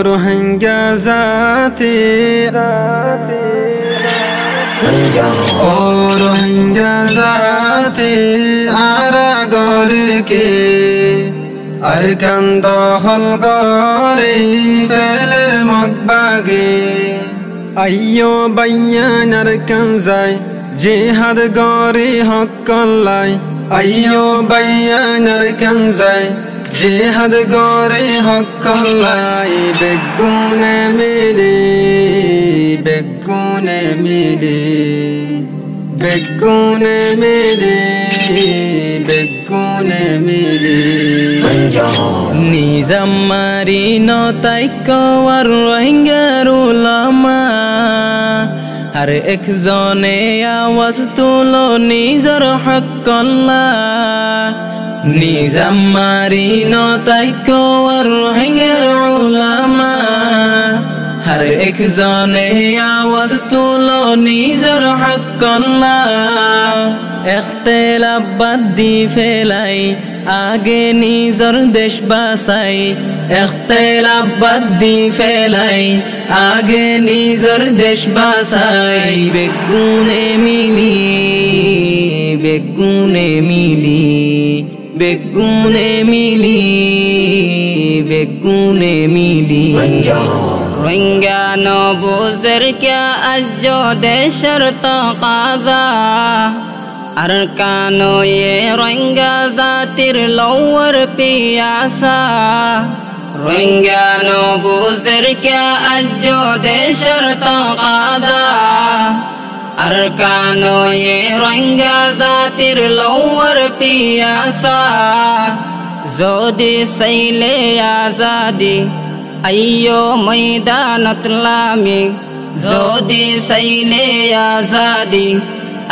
রোহিঙ্গা জাতি ও রোহিঙ্গা জাতি আরা গরিকে আর কান্দ হল গরি ফেলের মগবাগে আইয়ো বাইয়ানার কানজাই জিহাদ গরি হকল্লাই আইয়ো বাইয়ানার কানজাই জিহাদ গরি হকল্লাই বেগুনে মিলি বেগুনে মিলি বেগুনে মিলি বেগুনে মিলি নিজাম মারিনো তাইকো আর রোহিঙ্গার উলামা হর একজনে আওয়াজ তুলো নিজর হক আল্লাহ নিজাম মারিনো তাইকো আর রোহিঙ্গার উলামা হর একজনে আওয়াজ তুলো নিজর হক আল্লাহ ইখতিলাফ বাদ দি ফেলাই আগে নিজর দেশ বাঁচাই ইখতিলাফ বাদ দি ফেলাই আগে নিজর দেশ বাঁচাই বেগুনে মিলি বেগুনে মিলি বেগুনে মিলি বেগুনে মিলি রোহিঙ্গা নবুজের क्या अज्जो देशर तकाजा अरकानो ये रोहिंग्या जातिर लौवर पियासा रोहिंग्या नबुजर क्या अज्जो देशर तकाजा अरकानो ये रोहिंग्या जातिर लौवर पियासा जोदी सैले आजादी अय्यो मैदानत लामी जोदी सैले आजादी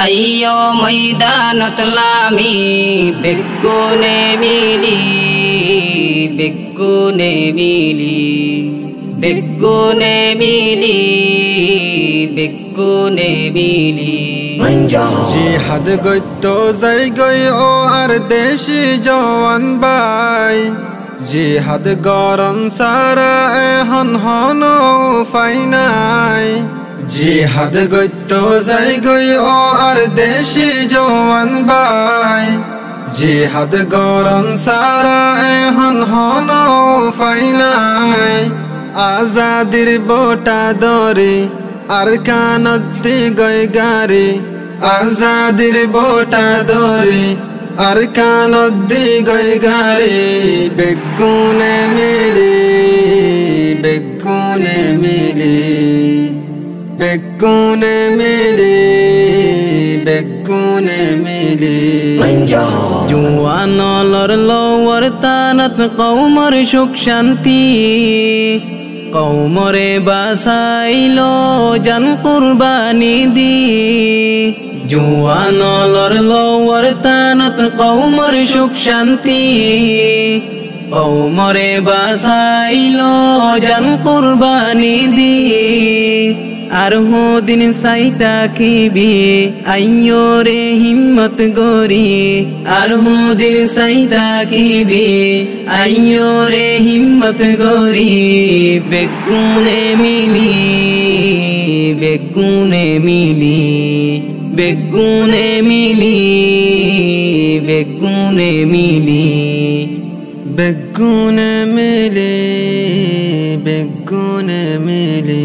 अय्यो मैदानत लामी बेगुने मिली बेगुने मिली बेगुने मिली बेगुने मिली জিহাদ গইতো যাই গই ও আর দেশি জওয়ান বাই জিহাদ গরম সারা এখন হন উপায় নাই জিহাদ গইতো যাই গই ও আর দেশি জওয়ান বাই জিহাদ গরম সারা এখন হন উপায় নাই আজাদির বোটা দরি আর কানতি গই গারি আজাদির বোটা দরি আর কানতি গই গারি বেগুনে মিলি বেগুনে মিলি বেগুনে মিলি বেগুনে মিলি জুয়ানলর লওয়ার তানত কওমর সুখ শান্তি কওমরে বাসাইলো জান কুরবানি দি জুয়ানলর লওয়ার তানত কওমর সুখ শান্তি কওমরে বাসাইলো জান কুরবানি দি আর হো দিন সাইতা কিবি আইয়ো রে হিম্মত গরি আর হো দিন সাইতা কিবি আইয়ো রে হিম্মত গরি বেগুনে মিলি বেগুনে মিলি বেগুনে মিলি বেগুনে মিলি বেগুনে মিলি বেগুনে মিলি